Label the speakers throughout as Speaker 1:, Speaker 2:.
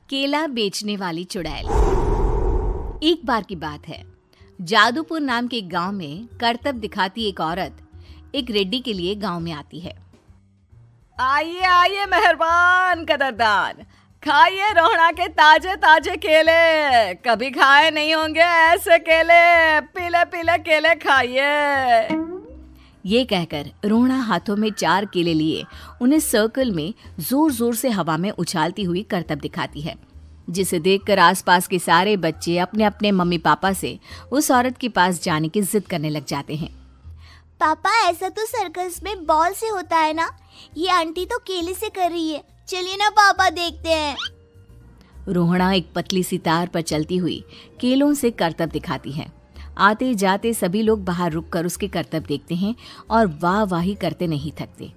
Speaker 1: केला बेचने वाली चुड़ैल। एक बार की बात है, जादूपुर नाम के एक गांव में करतब दिखाती एक औरत एक रेड्डी के लिए गांव में आती है।
Speaker 2: आइए आइए मेहरबान कदरदान, खाइए रोहड़ा के ताजे ताजे केले। कभी खाए नहीं होंगे ऐसे केले, पीले पीले केले खाइए।
Speaker 1: ये कहकर रोहड़ा हाथों में 4 केले लिए उन्हें सर्कल में जोर जोर से हवा में उछालती हुई करतब दिखाती है, जिसे देखकर आसपास के सारे बच्चे अपने अपने मम्मी पापा से उस औरत के पास जाने की जिद करने लग जाते हैं।
Speaker 3: पापा, ऐसा तो सर्कस में बॉल से होता है ना, ये आंटी तो केले से कर रही है। चलिए ना पापा, देखते हैं।
Speaker 1: रोहड़ा एक पतली सी तार पर चलती हुई केलों से करतब दिखाती है। आते जाते सभी लोग बाहर रुककर उसके करतब देखते हैं और वाह वाही करते नहीं थकते।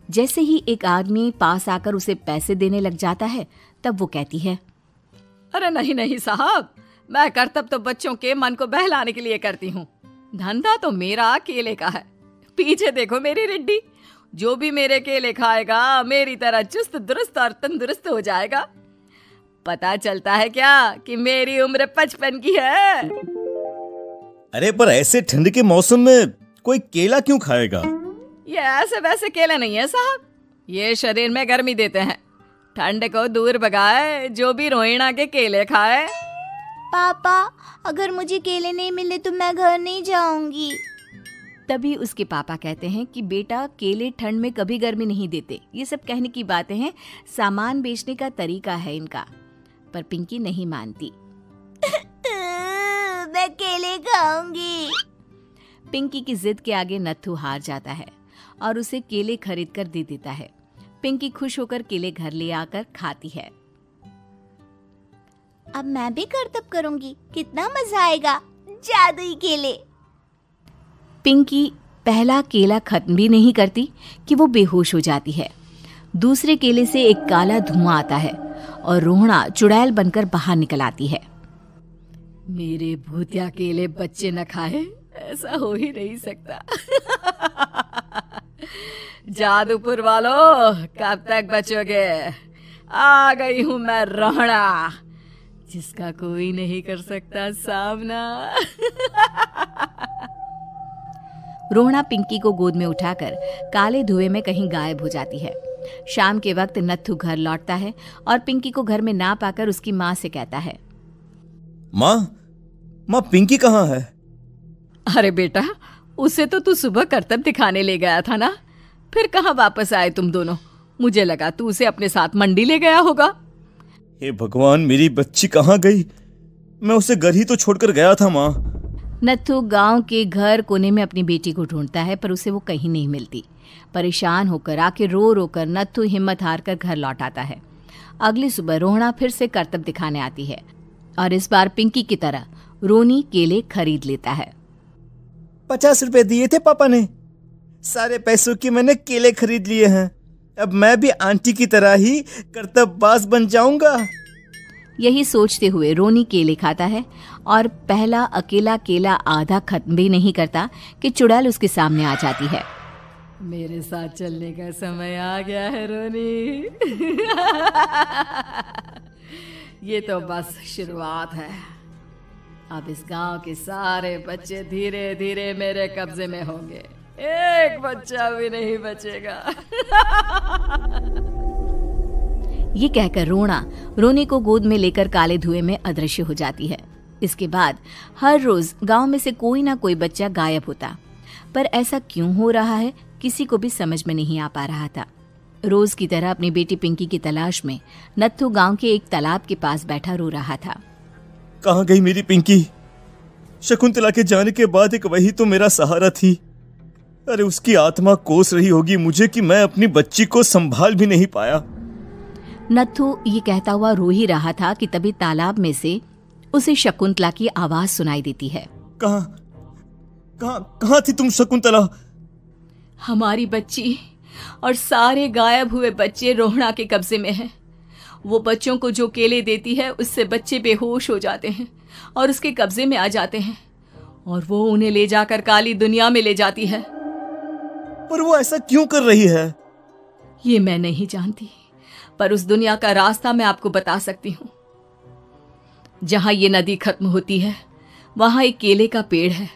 Speaker 1: जैसे ही एक आदमी पास आकर उसे पैसे देने लग जाता है, तब वो कहती है,
Speaker 2: अरे नहीं नहीं साहब, मैं करतब तो बच्चों के मन को बहलाने के लिए करती हूँ। धंधा तो मेरा केले का है। पीछे देखो मेरी रिड्डी, जो भी मेरे केले खाएगा मेरी तरह चुस्त दुरुस्त और तंदुरुस्त हो जाएगा। पता चलता है क्या कि मेरी उम्र 55 की है।
Speaker 4: अरे पर ऐसे ठंड के मौसम में कोई केला क्यों खाएगा?
Speaker 2: ये ऐसे वैसे केले नहीं है साहब, ये शरीर में गर्मी देते हैं। ठंड को दूर भगाए जो भी रोहिणा के केले खाए।
Speaker 3: पापा, अगर मुझे केले नहीं मिले तो मैं घर नहीं जाऊंगी।
Speaker 1: तभी उसके पापा कहते हैं कि बेटा, केले ठंड में कभी गर्मी नहीं देते। ये सब कहने की बातें हैं, सामान बेचने का तरीका है इनका। पर पिंकी नहीं मानती।
Speaker 3: मैं केले खाऊंगी।
Speaker 1: पिंकी की जिद के आगे नत्थू हार जाता है और उसे केले खरीद कर दे देता है। पिंकी खुश होकर केले घर ले आकर खाती है।
Speaker 3: अब मैं भी करतब करूंगी, कितना मजा आएगा। जादुई केले।
Speaker 1: पिंकी पहला केला खत्म भी नहीं करती कि वो बेहोश हो जाती है। दूसरे केले से एक काला धुआं आता है और रोहड़ा चुड़ैल बनकर बाहर निकल आती है।
Speaker 2: मेरे भूतिया केले बच्चे न खाए, ऐसा हो ही नहीं सकता। जादूपुर वालों, कब तक बचोगे? आ गई हूं मैं रोहड़ा, जिसका कोई नहीं कर सकता सामना।
Speaker 1: रोहड़ा पिंकी को गोद में उठाकर काले धुएं में कहीं गायब हो जाती है। शाम के वक्त नत्थू घर लौटता है और पिंकी को घर में ना पाकर उसकी माँ से कहता है,
Speaker 4: माँ पिंकी कहाँ है?
Speaker 2: अरे बेटा, उसे तो तू सुबह करतब दिखाने ले गया था ना, फिर कहाँ वापस आए तुम दोनों? मुझे लगा तू उसे अपने साथ मंडी ले गया होगा।
Speaker 4: हे भगवान, मेरी बच्ची कहाँ गई? मैं उसे घर ही तो छोड़कर गया था माँ।
Speaker 1: नत्थू गांव के घर कोने में अपनी बेटी को ढूंढता है, पर उसे वो कहीं नहीं मिलती। परेशान होकर आखिर रो रो कर नत्थू हिम्मत हार कर घर लौट आता है। अगली सुबह रोहड़ा फिर से करतब दिखाने आती है और इस बार पिंकी की तरह रोनी केले खरीद लेता है।
Speaker 4: 50 रुपए दिए थे पापा ने, सारे पैसों की मैंने केले खरीद लिए हैं। अब मैं भी आंटी की तरह ही करतबबाज बन जाऊंगा।
Speaker 1: यही सोचते हुए रोनी केले खाता है और पहला अकेला केला आधा खत्म भी नहीं करता कि चुड़ैल उसके सामने आ जाती है।
Speaker 2: मेरे साथ चलने का समय आ गया है रोनी। ये तो बस शुरुआत है। अब इस गांव के सारे बच्चे धीरे धीरे मेरे कब्जे में होंगे, एक बच्चा भी नहीं बचेगा।
Speaker 1: ये कहकर रोना रोनी को गोद में लेकर काले धुएं में अदृश्य हो जाती है। इसके बाद हर रोज गांव में से कोई ना कोई बच्चा गायब होता, पर ऐसा क्यों हो रहा है किसी को भी समझ में नहीं आ पा रहा था। रोज की तरह अपनी बेटी पिंकी की तलाश में नत्थू गांव के एक तालाब के पास बैठा रो रहा था।
Speaker 4: कहाँ गई मेरी पिंकी? शकुंतला के जाने के बाद एक वही तो मेरा सहारा थी। अरे उसकी आत्मा कोस रही होगी मुझे कि मैं अपनी बच्ची को संभाल भी नहीं पाया।
Speaker 1: नत्थू ये कहता हुआ रो ही रहा था कि तभी तालाब में से उसे शकुंतला की आवाज सुनाई देती है।
Speaker 4: कहाँ थी तुम शकुंतला?
Speaker 2: हमारी बच्ची और सारे गायब हुए बच्चे रोहड़ा के कब्जे में हैं। वो बच्चों को जो केले देती है उससे बच्चे बेहोश हो जाते हैं और उसके कब्जे में आ जाते हैं और वो उन्हें ले जाकर काली दुनिया में ले जाती है।
Speaker 4: पर वो ऐसा क्यों कर रही है?
Speaker 2: ये मैं नहीं जानती, पर उस दुनिया का रास्ता मैं आपको बता सकती हूँ। जहां ये नदी खत्म होती है वहां एक केले का पेड़ है,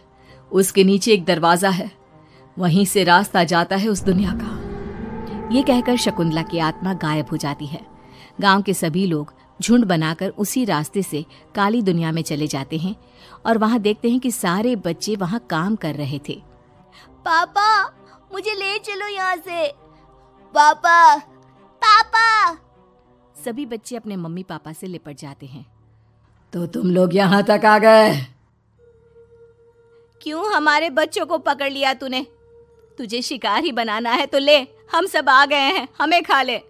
Speaker 2: उसके नीचे एक दरवाजा है, वहीं से रास्ता जाता है उस दुनिया का।
Speaker 1: ये कहकर शकुंतला की आत्मा गायब हो जाती है। गांव के सभी लोग झुंड बनाकर उसी रास्ते से काली दुनिया में चले जाते हैं और वहां देखते हैं कि सारे बच्चे वहां काम कर रहे थे।
Speaker 3: पापा मुझे ले चलो यहाँ से। पापा पापा।
Speaker 1: सभी बच्चे अपने मम्मी पापा से लिपट जाते हैं।
Speaker 2: तो तुम लोग यहाँ तक आ गए?
Speaker 3: क्यों हमारे बच्चों को पकड़ लिया तूने? तुझे शिकार ही बनाना है तो ले, हम सब आ गए हैं, हमें खा ले।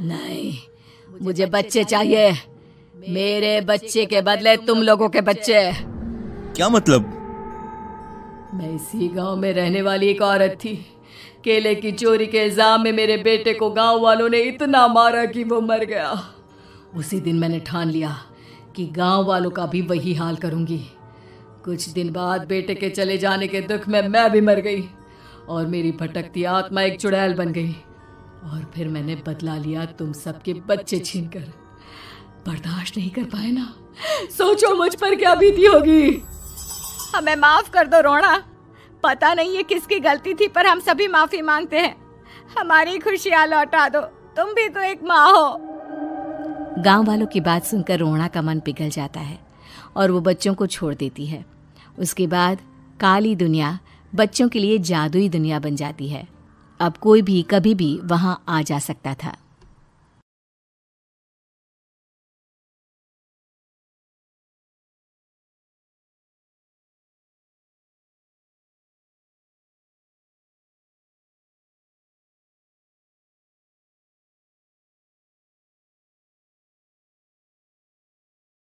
Speaker 2: नहीं, मुझे बच्चे चाहिए। मेरे बच्चे के बदले तुम लोगों के बच्चे।
Speaker 4: क्या मतलब?
Speaker 2: मैं इसी गांव में रहने वाली एक औरत थी। केले की चोरी के इल्जाम में मेरे बेटे को गांव वालों ने इतना मारा कि वो मर गया। उसी दिन मैंने ठान लिया कि गांव वालों का भी वही हाल करूंगी। कुछ दिन बाद बेटे के चले जाने के दुख में मैं भी मर गई और मेरी भटकती आत्मा एक चुड़ैल बन गई। और फिर मैंने बदला लिया तुम सबके बच्चे छीनकर। बर्दाश्त नहीं कर पाए ना, सोचो मुझ पर क्या बीती होगी।
Speaker 3: हमें माफ कर दो रोना। पता नहीं ये किसकी गलती थी, पर हम सभी माफी मांगते हैं। हमारी खुशियां लौटा दो, तुम भी तो एक माँ हो।
Speaker 1: गांव वालों की बात सुनकर रोहना का मन पिघल जाता है और वो बच्चों को छोड़ देती है। उसके बाद काली दुनिया बच्चों के लिए जादुई दुनिया बन जाती है। अब कोई भी कभी भी वहां आ जा सकता था।